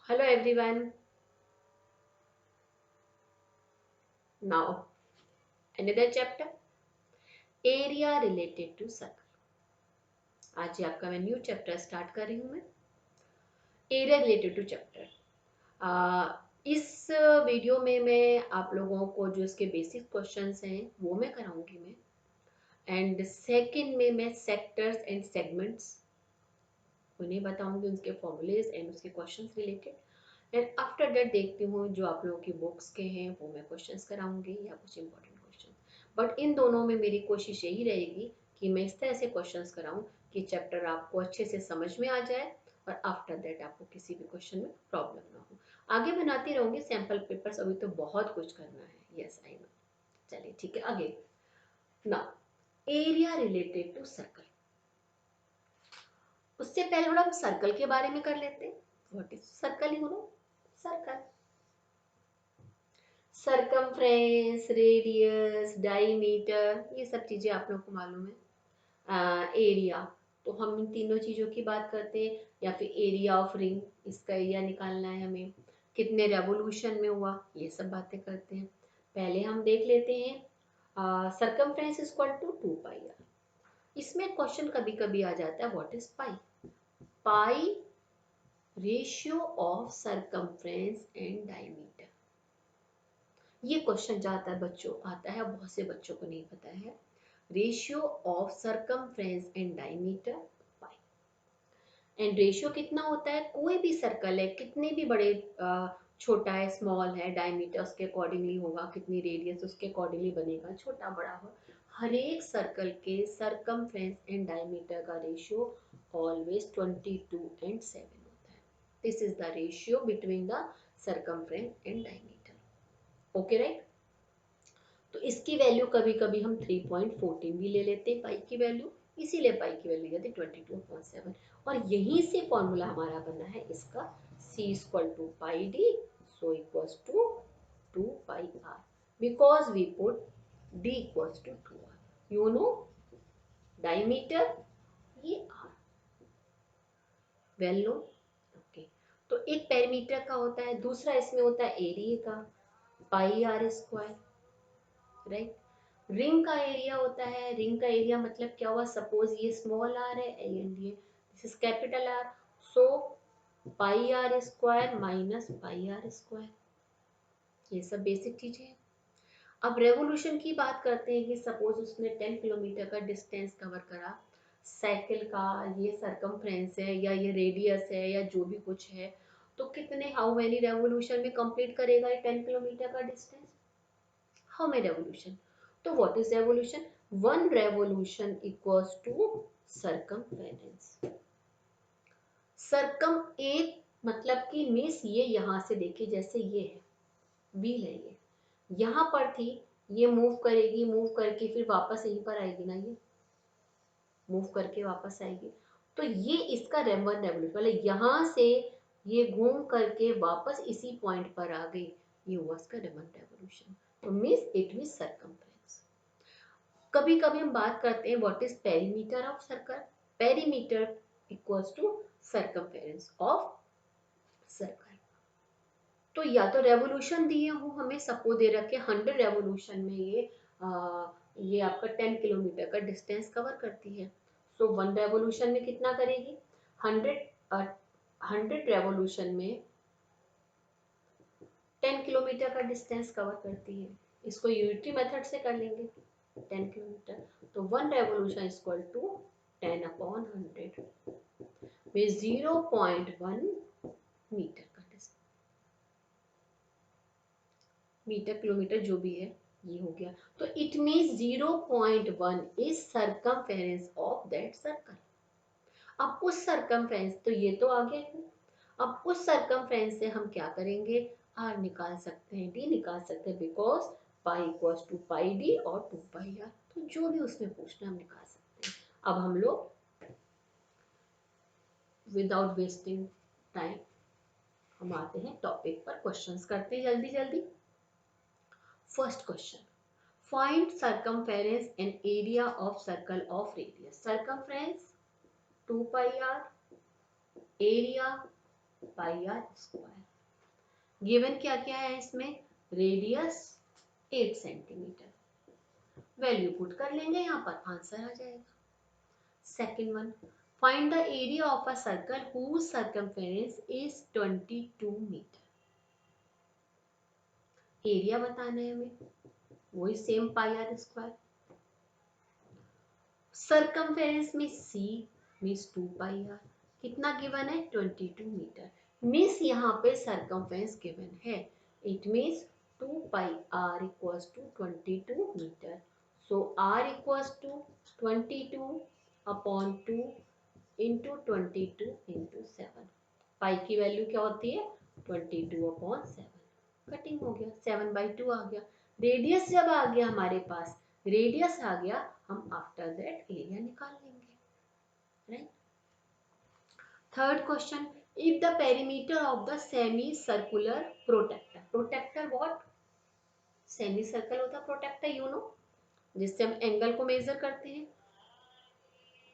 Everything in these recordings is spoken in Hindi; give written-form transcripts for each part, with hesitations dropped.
Hello everyone. Now another chapter, area related to circle. आज ये आपका मैं न्यू चैप्टर स्टार्ट कर रही हूँ मैं, एरिया रिलेटेड टू चैप्टर। इस वीडियो में मैं आप लोगों को जो इसके बेसिक क्वेश्चंस हैं वो मैं कराऊंगी मैं, एंड सेकंड में मैं सेक्टर्स एंड सेगमेंट्स उन्हें बताऊंगी, उनके फॉर्मूलेज एंड उसके questions related. And after that देखती हूँ जो आप लोगों की बुक्स के हैं वो मैं क्वेश्चंस कराऊंगी या कुछ इंपॉर्टेंट क्वेश्चन। बट इन दोनों में मेरी कोशिश यही रहेगी कि मैं इस तरह से क्वेश्चंस कराऊं कि चैप्टर आपको अच्छे से समझ में आ जाए और आफ्टर दैट आपको किसी भी क्वेश्चन में प्रॉब्लम ना हो। आगे बनाती रहूंगी सैम्पल पेपर्स, अभी तो बहुत कुछ करना है। Yes I know. चलिए ठीक है, आगे ना, एरिया रिलेटेड टू सर्कल। उससे पहले थोड़ा हम सर्कल के बारे में कर लेते हैं। What is circle? You know circle, circumference, radius, diameter, ये सब चीजें आप लोग को मालूम है। एरिया, तो हम इन तीनों चीजों की बात करते हैं। या फिर एरिया ऑफ रिंग, इसका एरिया निकालना है हमें, कितने रेवोल्यूशन में हुआ, ये सब बातें करते हैं। पहले हम देख लेते हैं circumference is equal to 2 pi r. इसमें क्वेश्चन कभी कभी आ जाता है what is pi? Pi ratio of circumference and diameter, ये क्वेश्चन जाता है बच्चों, आता है, बहुत से बच्चों को नहीं पता है। Ratio of circumference and diameter pi. And ratio कितना होता है? कोई भी सर्कल है, कितने भी बड़े, छोटा है, स्मॉल है, डायमीटर उसके अकॉर्डिंगली होगा, कितनी रेडियस उसके अकॉर्डिंगली बनेगा, छोटा बड़ा हो। हर एक सर्कल के सरकमफ्रेंस एंड डायमीटर का रेशियो ऑलवेज 22:7 होता है। This is the ratio between the circumference and diameter. Okay right? तो इसकी वैल्यू कभी कभी हम 3.14 भी ले लेते हैं पाई की वैल्यू, इसीलिए पाई की वैल्यू जाती है 22.7। और यहीं से फॉर्मूला हमारा बना है इसका, c equal to pi d, so equals to 2 pi r, because we put d equals to 2r। You know diameter, ये r, वेल नो। ओके, तो एक पेरीमीटर का होता है, दूसरा इसमें होता है एरिया का, पाई आर स्क्वायर, राइट? रिंग का एरिया होता है, रिंग का एरिया मतलब क्या हुआ? सपोज ये स्मॉल आर है एंड ये this is capital r, so pi r square minus pi r square. ये सब बेसिक चीजें हैं। अब रेवोल्यूशन की बात करते हैं कि सपोज उसने 10 किलोमीटर का डिस्टेंस कवर करा, साइकिल का ये सरकमफ्रेंस है या ये रेडियस है या जो भी कुछ है, तो कितने, हाउ मेनी रेवोल्यूशन में कंप्लीट करेगा ये 10 किलोमीटर का डिस्टेंस? How many revolution? तो what is revolution? One revolution equals to circumference. सरकम एक मतलब कि मीन्स ये यहां से देखिए, जैसे ये है, व्हील है, ये यहाँ पर थी, ये मूव करेगी, मूव करके फिर वापस यहीं पर आएगी ना, ये मूव करके वापस आएगी। तो ये इसका रेवन रेवोल्यूशन, मतलब यहाँ से ये घूम करके वापस इसी पॉइंट पर आ गई, ये हुआ इसका रेवन रेवोल्यूशन। तो मीन्स इट मीन्स सरकमफ्रेंस। कभी कभी हम बात करते हैं what is perimeter of circle? Perimeter equals to circumference of circle. तो या तो रेवोल्यूशन दिए हो हमें, सपो दे रखे 100 रेवोल्यूशन में ये आपका 10 किलोमीटर का डिस्टेंस कवर करती है, सो वन रेवोल्यूशन में कितना करेगी? 100 रेवोल्यूशन में 10 किलोमीटर का डिस्टेंस कवर करती है। इसको यूनिटरी मेथड से कर लेंगे, 10 किलोमीटर, तो वन रेवोल्यूशन इक्वल टू 10/100 में 0.1 मीटर का डिस्टेंस, मीटर किलोमीटर जो भी है ये हो गया। तो it means 0.1 is circumference of that circle. अब उस सरकमफेरेंस, तो ये तो आ गया है, अब उस सरकमफेरेंस से हम क्या करेंगे? आर निकाल सकते हैं, डी निकाल सकते हैं, because pi equals to pi d और 2 पाई आर, तो जो भी उसमें पूछना हम निकाल सकते हैं। अब हम लोग विदाउट वेस्टिंग टाइम हम आते हैं टॉपिक पर, क्वेश्चंस करते हैं जल्दी जल्दी। First question, find circumference and area of circle of radius. Circumference 2 pi r, area pi r square. Given क्या क्या है इसमें, रेडियस 8 सेंटीमीटर, वैल्यू पुट कर लेंगे यहाँ पर, आंसर आ जाएगा। Second one, find the area of a circle whose circumference is 22 metre. Area बताना है हमें, वही same pi r square. Circumference में सी मीन्स 2 पाई आर, कितना गिवन है 22 मीटर, मीन्स यहाँ पे सर्कमफेरेंस गिवन है, it means 2 pi r equals to 22 metre. So r equals to 22 upon 2 into 22 into 7। Pi की वैल्यू क्या होती है 22 अपॉन 7, कटिंग हो गया, 7/2 आ गया। रेडियस जब आ गया हमारे पास, रेडियस आ गया, हम आफ्टर दैट एरिया निकाल लेंगे, right. Third question, if the perimeter of the semi circular protector, protector what, semi circle होता प्रोटेक्टर, यू नो, जिससे हम एंगल को मेजर करते हैं।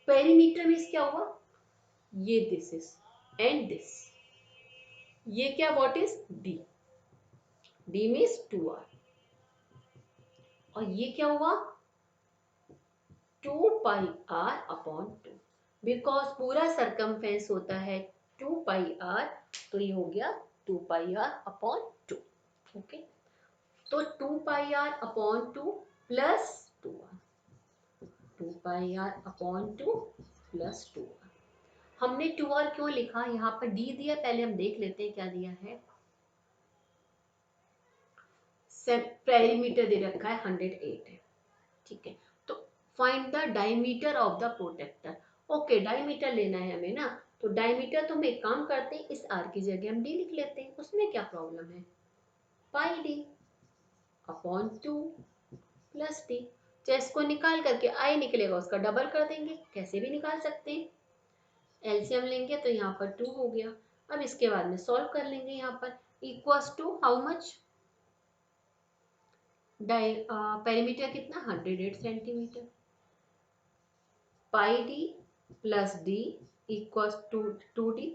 पेरीमीटर मीन्स क्या हुआ, ये दिस इज एंड दिस, ये क्या what is D, D means 2r, और ये क्या हुआ 2 पाई आर अपॉन 2, बिकॉज पूरा सरकमफेरेंस होता है 2 पाई आर, तो ये हो गया 2 पाई आर अपॉन 2। ओके, तो 2 pi r upon 2 plus 2r, 2 pi r upon 2 plus 2r। हमने 2r क्यों लिखा, यहाँ पर डी दिया, पहले हम देख लेते हैं क्या दिया है। पेरीमीटर दे रखा है 108 है, ठीक है। तो find the diameter of the protector, okay diameter लेना है हमें ना, तो डायमीटर तो हम एक काम करते हैं, इस आर की जगह हम डी लिख लेते हैं, उसमें क्या प्रॉब्लम है, पाई डी अपॉन 2 प्लस डी। चाहे इसको निकाल करके आई निकलेगा उसका डबल कर देंगे, कैसे भी निकाल सकते हैं, एलसीएम लेंगे तो यहाँ पर 2 हो गया। अब इसके बाद में सॉल्व कर लेंगे, यहाँ पर equals to how much, perimeter कितना 108 centimetre, pi d plus d equals to 2d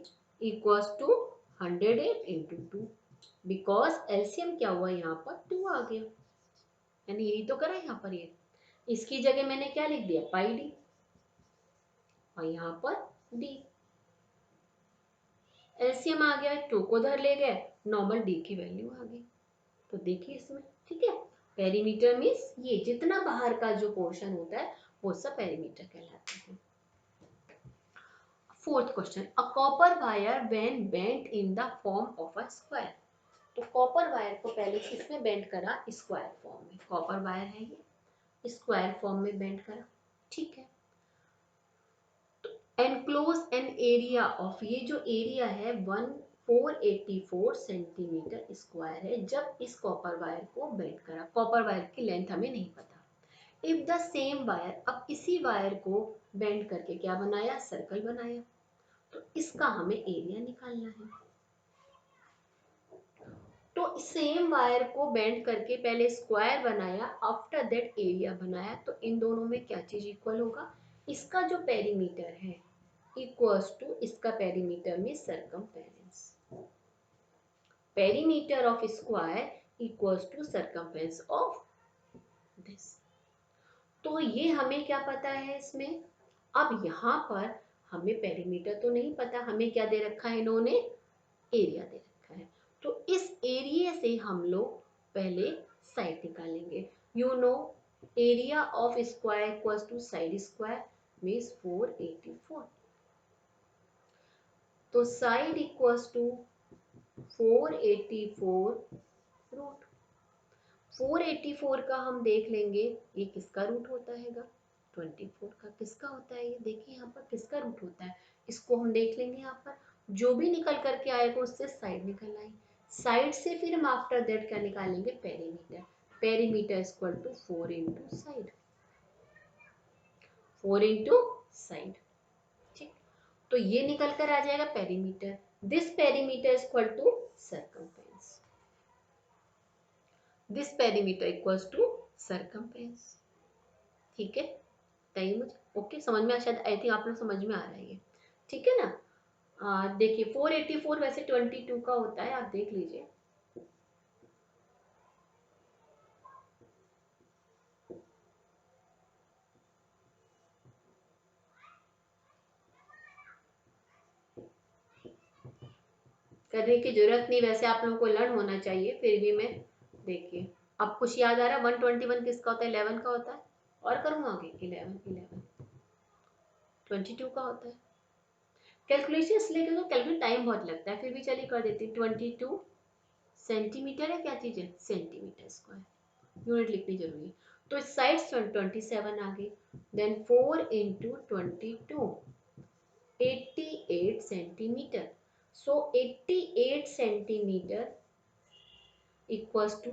equals to 108 into 2, because LCM क्या हुआ यहाँ पर 2 आ गया, यानी यही तो करा यहाँ पर, ये इसकी जगह मैंने क्या लिख दिया पाई डी, और यहाँ पर डी, एलसीएम आ गया, 2 को उधर ले गए, नॉर्मल डी की वैल्यू आ गई। तो देखिए इसमें, ठीक है, पेरीमीटर मीन्स ये जितना बाहर का जो पोर्शन होता है वो सब पेरीमीटर कहलाता है। Fourth question, a copper wire when bent in the form of a square, तो कॉपर वायर को पहले किसमें बेंट करा, स्क्वायर फॉर्म में, कॉपर वायर है ये, स्क्वायर फॉर्म में बेंट करा, ठीक है। एनक्लोज एन एरिया ऑफ, ये जो एरिया है 484 सेंटीमीटर स्क्वायर है, जब इस कॉपर वायर को बेंट करा, कॉपर वायर की लेंथ हमें नहीं पता। इफ द सेम वायर, अब इसी वायर को बेंड करके क्या बनाया, सर्कल बनाया, तो इसका हमें एरिया निकालना है। तो सेम वायर को बेंड करके पहले स्क्वायर बनाया, आफ्टर दैट एरिया बनाया, तो इन दोनों में क्या चीज इक्वल होगा, इसका जो पेरीमीटर है इक्वल्स टू इसका पेरीमीटर में circumference, perimeter of square equals to circumference of this. तो ये हमें क्या पता है इसमें, अब यहाँ पर हमें पेरीमीटर तो नहीं पता, हमें क्या दे रखा है इन्होंने, एरिया दे रखा है, तो इस एरिया से हम लोग पहले साइड निकालेंगे। You know area of square equals to side square means 484, तो साइड इक्वल्स टू 484 रूट, 484 का हम देख लेंगे ये किसका रूट होता है, 24 का किसका होता है, ये देखिए यहाँ पर किसका रूट होता है, इसको हम देख लेंगे, यहाँ पर जो भी निकल करके आएगा उससे साइड निकल आई, साइड से फिर हम आफ्टर दैट क्या निकालेंगे, perimeter, perimeter equal to 4 into side, 4 into side, ठीक। तो ये निकल कर आ जाएगा perimeter, this perimeter equal to circumference, this perimeter equals to circumference, ठीक है, बताइए मुझे, ओके समझ में, शायद आई थिंक आप लोग समझ में आ रहा है ये, ठीक है ना। देखिए 484 वैसे 22 का होता है, आप देख लीजिए। करने की जरूरत नहीं, वैसे आप लोगों को लर्न होना चाहिए, फिर भी मैं, देखिए अब कुछ याद आ रहा है। 121 किसका होता है? 11 का होता है। और करूँ आगे? 11 22 का होता है। कैलकुलेशन इसलिए क्योंकि कैलकुलेट टाइम बहुत लगता है, फिर भी चलिए कर देती हूँ। 22 सेंटीमीटर है, क्या चीज है? Centimetre square. यूनिट लिखनी जरूरी है। तो इस साइड 27 आ गई। Then 4 into 22, 88 centimetre. So 88 centimetre equals to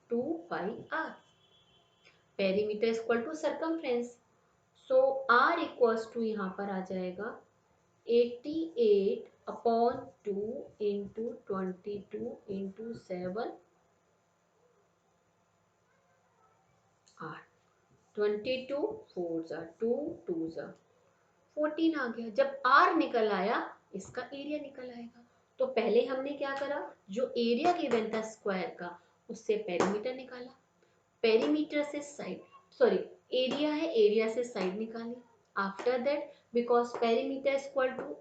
2 pi r. Perimeter equal to circumference. So r equals to यहाँ पर आ जाएगा 88 अपॉन 2 इंटू 22 इंटू 7 आर। 22 4 जा 2 2 जा 14 आ गया। जब आर निकल आया, इसका एरिया निकल आएगा। तो पहले हमने क्या करा, जो एरिया गिवन था स्क्वायर का, उससे पेरीमीटर निकाला। पेरीमीटर से साइड, सॉरी, एरिया है, एरिया से साइड निकाली। After that, because perimeter equal to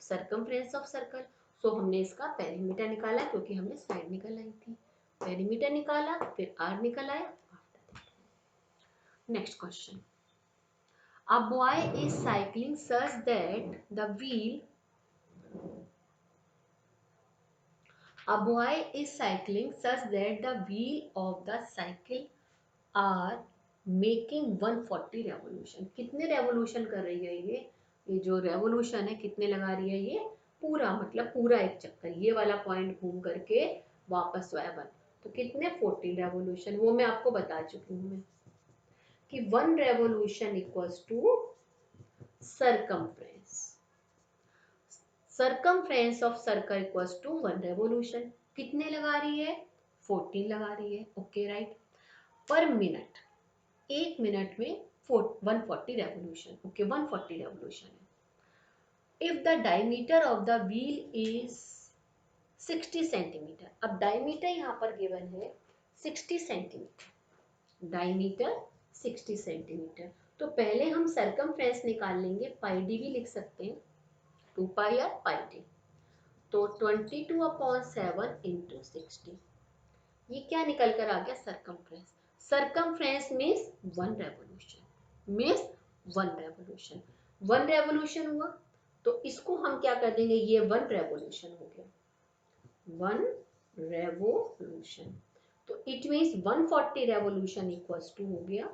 circumference of circle, so हमने इसका पेरीमीटर निकाला क्योंकि हमने साइड निकल आई थी। पेरीमीटर निकाला, फिर आर निकल आया। Next question. A boy is cycling such that the wheel A boy is cycling such that the wheel of the cycle are making 140 revolution। कितने रेवोल्यूशन कर रही है ये जो रेवोल्यूशन है कितने लगा रही है ये? पूरा, मतलब पूरा एक चक्कर, ये वाला पॉइंट घूम करके वापस आया 1। तो कितने? 40 रेवोल्यूशन। वो मैं आपको बता चुकी हूँ मैं कि 1 revolution equals to circumference. Circumference of circle equals to 1 revolution. कितने लगा रही है? 14 लगा रही है। Okay right. पर मिनट, एक मिनट में 140 रेवोल्यूशन। ओके 140 रेवोल्यूशन है। If the diameter of the wheel is 60 centimetre. अब डायमीटर यहाँ पर गिवन है 60 सेंटीमीटर। Diameter 60 centimetre. तो पहले हम सरकमफ्रेंस निकाल लेंगे, पाई डी भी लिख सकते हैं, 2 पाई आर पाई डी। तो 22 अपॉन 7 इंटू 60, ये क्या निकल कर आ गया? Circumference. Circumference means 1 revolution, means 1 revolution. 1 revolution हुआ तो इसको हम क्या कर देंगे? ये 1 रेवोल्यूशन हो गया, 1 रेवोल्यूशन। तो it means 140 revolution equals to हो गया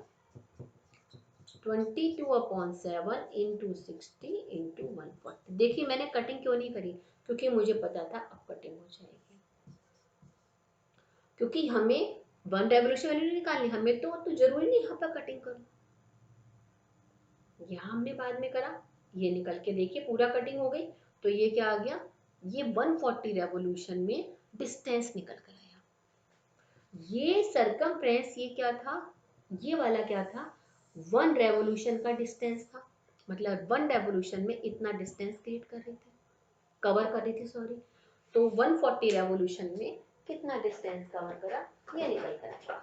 22 अपॉन 7 इंटू 60 इंटू 140। देखिए मैंने कटिंग क्यों नहीं करी, क्योंकि मुझे पता था अब कटिंग हो जाएगी। क्योंकि हमें 1 रेवोल्यूशन वैल्यू निकालनी, हमें तो जरूरी नहीं यहाँ पर कटिंग करूँ, यहाँ हमने बाद में करा। ये निकल के देखिए पूरा कटिंग हो गई। तो ये क्या आ गया? ये 140 रेवोल्यूशन में डिस्टेंस निकल कर आया। ये सरकमफ्रेंस, ये क्या था? ये वाला क्या था? 1 रेवोल्यूशन का डिस्टेंस था। मतलब 1 रेवोल्यूशन में इतना डिस्टेंस क्रिएट कर रही थी, कवर कर रही थी, सॉरी। तो 140 रेवोल्यूशन में कितना डिस्टेंस कवर करा, ये निकल कर आया।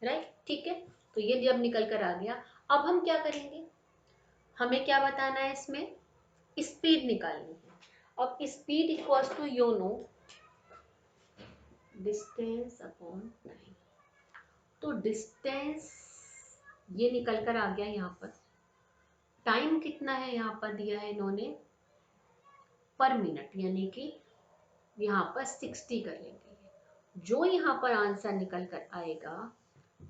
राइट, ठीक है। तो ये जब निकल कर आ गया, अब हम क्या करेंगे? हमें क्या बताना है इसमें? स्पीड निकालनी है। अब speed equals to you know distance upon time. तो डिस्टेंस ये निकल कर आ गया यहाँ पर। टाइम कितना है यहाँ पर दिया है इन्होंने? पर मिनट, यानी कि यहाँ पर 60 कर लेंगे। जो यहाँ पर आंसर निकल कर आएगा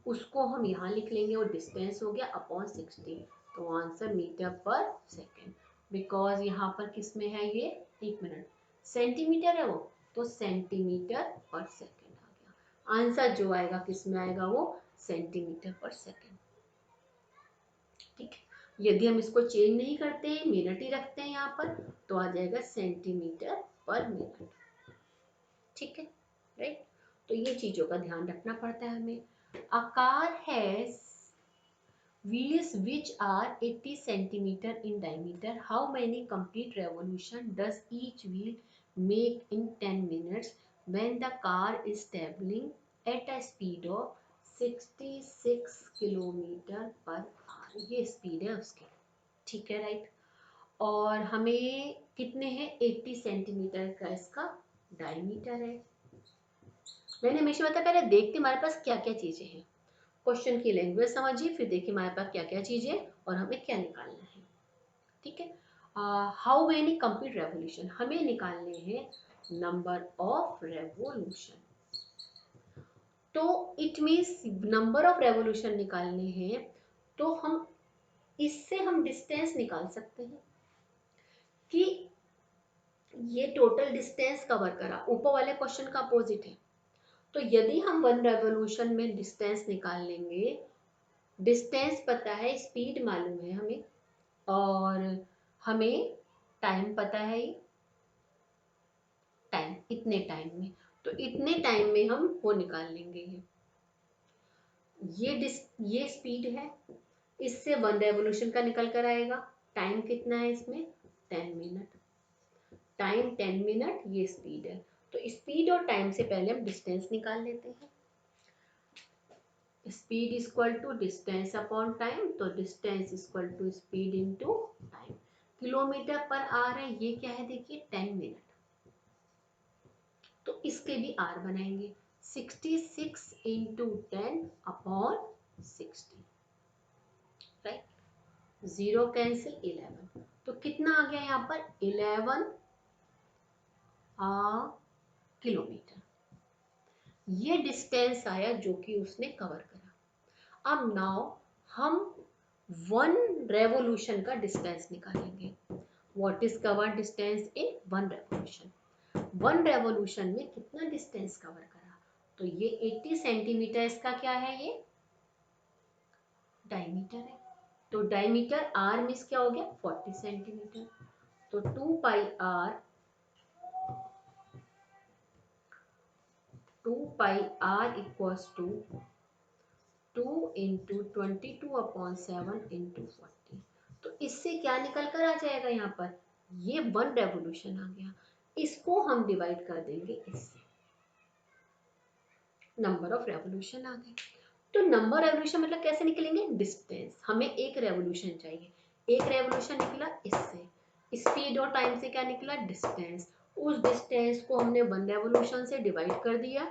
उसको हम यहाँ लिख लेंगे, और डिस्टेंस हो गया अपॉन 60। तो आंसर मीटर पर सेकेंड, बिकॉज यहाँ पर किस में है ये? 1 मिनट। सेंटीमीटर है वो, तो सेंटीमीटर पर सेकेंड आ गया। आंसर जो आएगा किस में आएगा? वो सेंटीमीटर पर सेकेंड। ठीक है। यदि हम इसको चेंज नहीं करते हैं, मिनट ही रखते हैं यहाँ पर, तो आ जाएगा सेंटीमीटर पर मिनट। ठीक है, राइट। तो ये चीजों का ध्यान रखना पड़ता है हमें। A car has wheels which are 80 centimeter in diameter, how many complete revolution does each wheel make in 10 minutes when the car is traveling at a speed of 66 kilometre per our. ये स्पीड है उसकी, ठीक है, राइट। और हमें कितने हैं, 80 सेंटीमीटर का इसका डायमीटर है। मैंने हमेशा बताया पहले देखते हमारे पास क्या क्या चीजें हैं, क्वेश्चन की लैंग्वेज समझिए, फिर देखिए हमारे पास क्या क्या चीजें और हमें क्या निकालना है, ठीक है। हाउ मेनी कंप्लीट रेवोल्यूशन, हमें निकालने हैं नंबर ऑफ रेवोल्यूशन। तो it means number of revolution निकालने हैं, तो हम इससे हम डिस्टेंस निकाल सकते हैं कि ये टोटल डिस्टेंस कवर करा, ऊपर वाले क्वेश्चन का अपोजिट है। तो यदि हम 1 रेवोल्यूशन में डिस्टेंस निकाल लेंगे, डिस्टेंस पता है, स्पीड मालूम है हमें, और हमें टाइम पता है, ये टाइम इतने टाइम में, तो इतने टाइम में हम वो निकाल लेंगे। ये स्पीड है, इससे 1 रेवोल्यूशन का निकल कर आएगा। टाइम कितना है इसमें, 10 मिनट, टाइम 10 मिनट, ये स्पीड है। तो स्पीड और टाइम से पहले हम डिस्टेंस निकाल लेते हैं। Speed equal to distance upon time, तो distance equal to speed into time. Kilometre per hour है, ये क्या है देखिए 10 मिनट, तो इसके भी आर बनाएंगे, 66 इंटू 10 अपॉन 60, राइट। 0 कैंसिल 11, तो कितना आ गया यहाँ पर 11 किलोमीटर। ये डिस्टेंस आया जो कि उसने कवर करा। अब नाउ हम 1 रेवोल्यूशन का डिस्टेंस निकालेंगे। What is cover distance in 1 revolution, 1 revolution में कितना डिस्टेंस कवर करा, तो ये 80 सेंटीमीटर इसका क्या है, ये डायमीटर है। तो डायमीटर आर मीन्स क्या हो गया 40 सेंटीमीटर, तो 2 pi r equals to 2 into 22/7 into 40। तो इससे क्या निकल कर आ जाएगा, यहाँ पर ये 1 रेवोल्यूशन आ गया, इसको हम डिवाइड कर देंगे इससे, नंबर ऑफ रेवोल्यूशन आ गए। तो नंबर रेवोल्यूशन मतलब कैसे निकलेंगे, डिस्टेंस, हमें एक रेवोल्यूशन चाहिए, एक रेवोल्यूशन निकला इससे, स्पीड और टाइम से क्या निकला डिस्टेंस, उस डिस्टेंस को हमने 1 रेवोल्यूशन से डिवाइड कर दिया,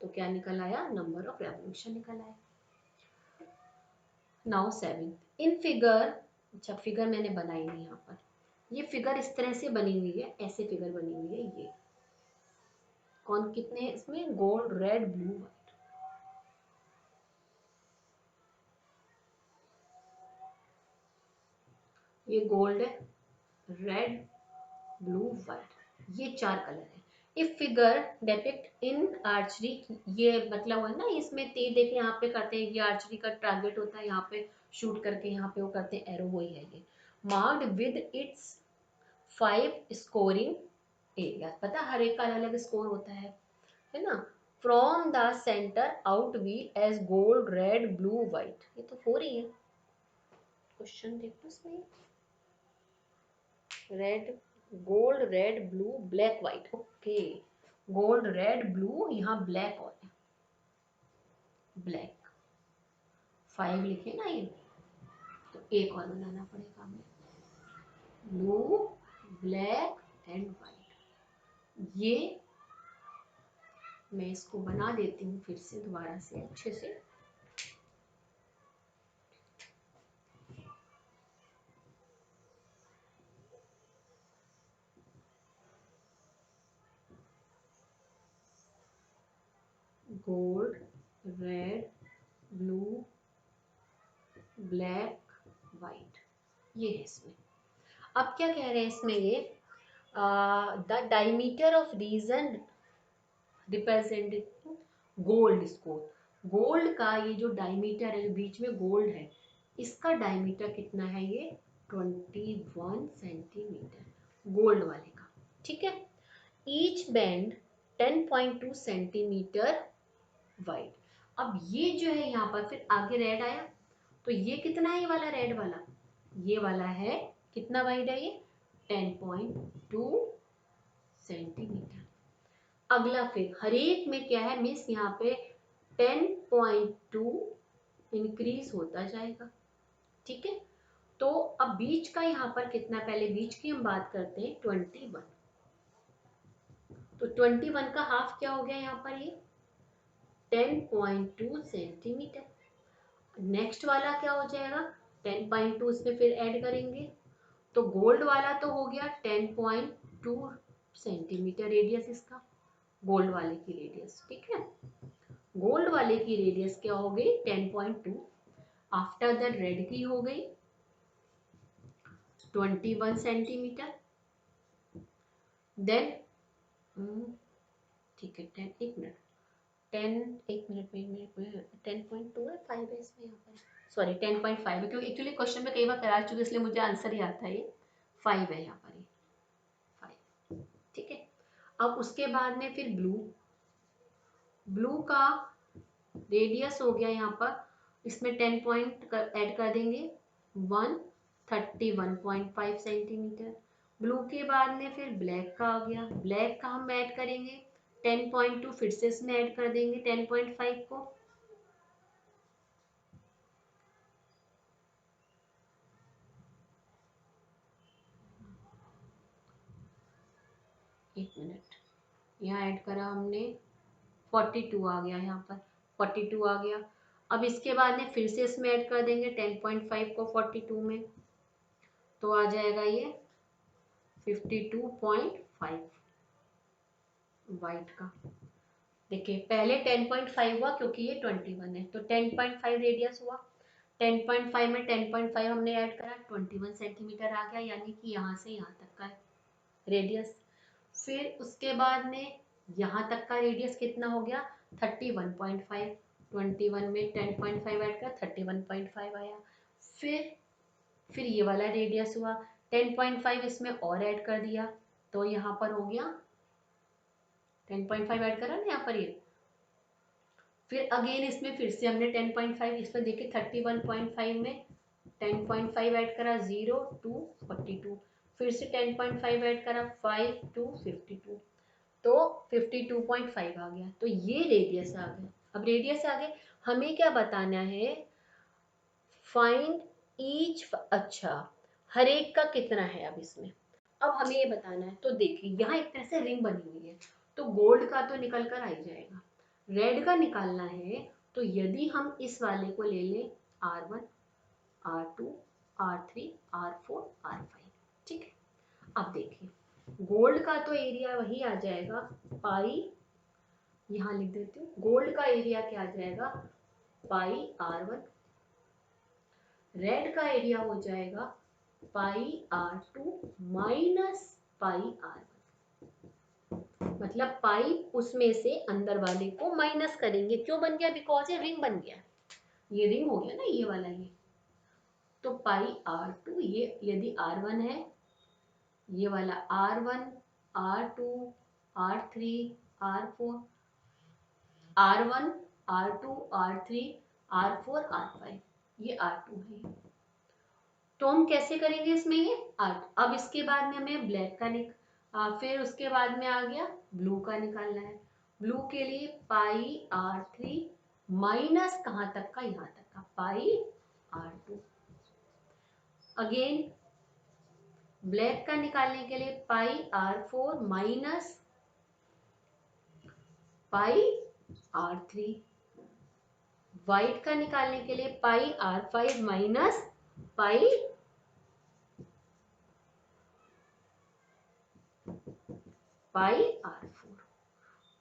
तो क्या निकल आया, नंबर ऑफ रेवोल्यूशन निकल आया। नाउ 7 इन फिगर, अच्छा फिगर मैंने बनाई नहीं यहाँ पर, ये फिगर इस तरह से बनी हुई है, ऐसे फिगर बनी हुई है, ये कौन कितने हैं इसमें, गोल्ड रेड ब्लू व्हाइट, ये गोल्ड है, रेड ब्लू व्हाइट, ये 4 कलर है। If figure depict in archery, ये मतलब है ना, इसमें तीर देखिए यहाँ पे करते हैं, ये आर्चरी का टारगेट होता है, यहाँ पे शूट करके यहाँ पे वो करते हैं, एरो वही है ये, marked with its 5 scoring area, पता हर एक का अलग स्कोर होता है ना। From the centre outwards gold red blue white, ये तो 4 ही है, क्वेश्चन देखो इसमें, red gold red blue black white, okay, gold red blue, यहाँ ब्लैक और है, ब्लैक 5 लिखे ना ये, तो एक और बनाना पड़ेगा हमें, ब्लू ब्लैक एंड व्हाइट। ये मैं इसको बना देती हूँ फिर से दोबारा से अच्छे से, gold red blue black white, ये है इसमें। अब क्या कह रहे हैं इसमें, ये the diameter of region representing gold score, gold का ये जो डायमीटर है, बीच में गोल्ड है, इसका डायमीटर कितना है, ये 21 सेंटीमीटर गोल्ड वाले का, ठीक है। Each band 10.2 centimetre wide. अब ये जो है यहाँ पर फिर आगे रेड आया, तो ये कितना है, ये वाला रेड वाला, ये वाला है कितना वाइड है, ये 10.2 सेंटीमीटर। अगला फिर हर एक में क्या है मिस, यहाँ पे 10.2 इंक्रीज होता जाएगा, ठीक है। तो अब बीच का यहाँ पर कितना, पहले बीच की हम बात करते हैं 21, तो 21 का हाफ क्या हो गया यहाँ पर, ये 10.2 सेंटीमीटर। नेक्स्ट वाला क्या हो जाएगा, 10.2 इसमें फिर ऐड करेंगे, तो गोल्ड वाला तो हो गया 10.2 सेंटीमीटर रेडियस इसका, गोल्ड वाले की रेडियस, ठीक है। गोल्ड वाले की रेडियस क्या हो गई 10.2। आफ्टर दैट रेड की हो गई 21 सेंटीमीटर। देन ठीक है 10, एक मिनट, 10.2 है, 5 है इसमें, यहाँ पर सॉरी 10.5 है, क्योंकि एक्चुअली क्वेश्चन में कई बार करा चुके इसलिए मुझे आंसर ही आता है, ये 5 है यहाँ पर, ये 5, ठीक है। अब उसके बाद में फिर ब्लू का रेडियस हो गया यहाँ पर, इसमें 10 पॉइंट ऐड कर देंगे 131.5 सेंटीमीटर। ब्लू के बाद में फिर ब्लैक का आ गया, ब्लैक का हम ऐड करेंगे 10.2, फिर से इसमें ऐड कर देंगे 10.5 को, एक मिनट, यहाँ ऐड करा हमने 42 आ गया, यहाँ पर 42 आ गया। अब इसके बाद में फिर से इसमें ऐड कर देंगे 10.5 को 42 में, तो आ जाएगा ये 52.5 वाइट का। देखिए पहले 10.5 हुआ क्योंकि ये 21 है, तो 10.5 रेडियस हुआ, 10.5 में 10.5 हमने ऐड करा 21 सेंटीमीटर आ गया, यानी कि यहाँ से यहाँ तक का रेडियस। फिर उसके बाद में यहाँ तक का रेडियस कितना हो गया 31.5, 21 में 10.5 ऐड करा 31.5 आया। फिर ये वाला रेडियस हुआ 10.5, इसमें और ऐड कर दिया, तो यहाँ पर हो गया 10.5 ऐड करा ना यहाँ पर ये, फिर अगेन इसमें फिर से हमने 10.5, इसमें देखिए 31.5 में 10.5 ऐड करा 0 to 42, फिर से 10.5 ऐड करा 5 to 52, तो 52.5 आ गया, तो ये रेडियस आ गया। अब रेडियस आ गए, हमें क्या बताना है, फाइंड ईच, अच्छा हर एक का कितना है अब इसमें, अब हमें ये बताना है। तो देखिए यहाँ एक तरह से रिंग बनी हुई है, तो गोल्ड का तो निकल कर आ ही जाएगा, रेड का निकालना है, तो यदि हम इस वाले को ले लें R1, R2, R3, R4, R5, ठीक है। अब देखिए गोल्ड का तो एरिया वही आ जाएगा पाई, यहाँ लिख देती हूँ, गोल्ड का एरिया क्या आ जाएगा पाई R1, रेड का एरिया हो जाएगा पाई R2 माइनस पाई R1, मतलब पाई उसमें से अंदर वाले को माइनस करेंगे, क्यों बन गया, बिकॉज ये रिंग बन गया, ये रिंग हो गया ना ये वाला, ये तो पाई R2, ये यदि R1 है, ये वाला R1, R2, R3, R4, R1, R2, R3, R4, R5, ये R2 है। तो हम कैसे करेंगे इसमें ये आर्ट, अब इसके बाद में हमें ब्लैक का फिर उसके बाद में आ गया ब्लू का निकालना है। ब्लू के लिए पाई R3 माइनस कहाँ तक का, यहाँ तक का पाई R2। अगेन ब्लैक का निकालने के लिए पाई R4 minus pi R3। White का निकालने के लिए पाई R5 माइनस पाई R4।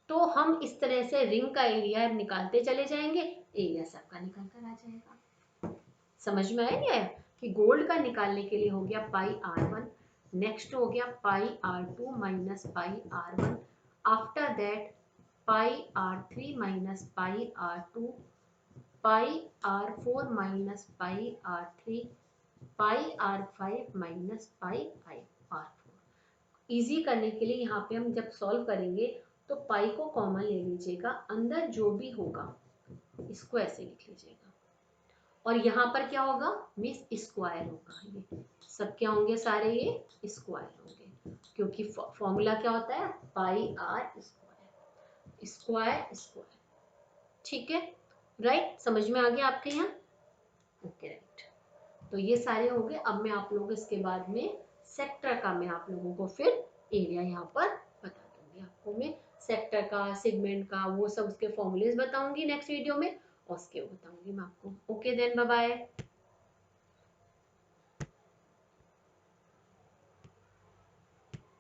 तो हम इस तरह से रिंग का एरिया निकालते चले जाएंगे, एरिया सबका निकल कर आ जाएगा। समझ में आया नहीं आया, कि गोल्ड का निकालने के लिए हो गया पाई R1, नेक्स्ट हो गया पाई R2 minus pi R1, after that pi R3 minus pi R2, pi R4 minus pi R3, pi R5 minus pi R4। Easy करने के लिए यहाँ पे हम जब सॉल्व करेंगे तो पाई को कॉमन ले लीजिएगा, अंदर जो भी होगा इसको ऐसे लिख लीजिएगा, और यहाँ पर क्या होगा मिस स्क्वायर होगा, ये सब क्या होंगे सारे ये स्क्वायर होंगे, क्योंकि फॉर्मूला क्या होता है पाई आर स्क्वायर, स्क्वायर स्क्वायर। ठीक है, राइट, समझ में आ गया आपके यहाँ? ओके राइट, तो ये सारे हो गए। अब मैं आप लोगों को इसके बाद में सेक्टर का मैं आप लोगों को फिर एरिया यहाँ पर बता दूंगी, आपको मैं सेक्टर का सेगमेंट का वो सब उसके फॉर्मूलेज बताऊंगी नेक्स्ट वीडियो में, और उसके बताऊंगी मैं आपको। Okay then bye bye.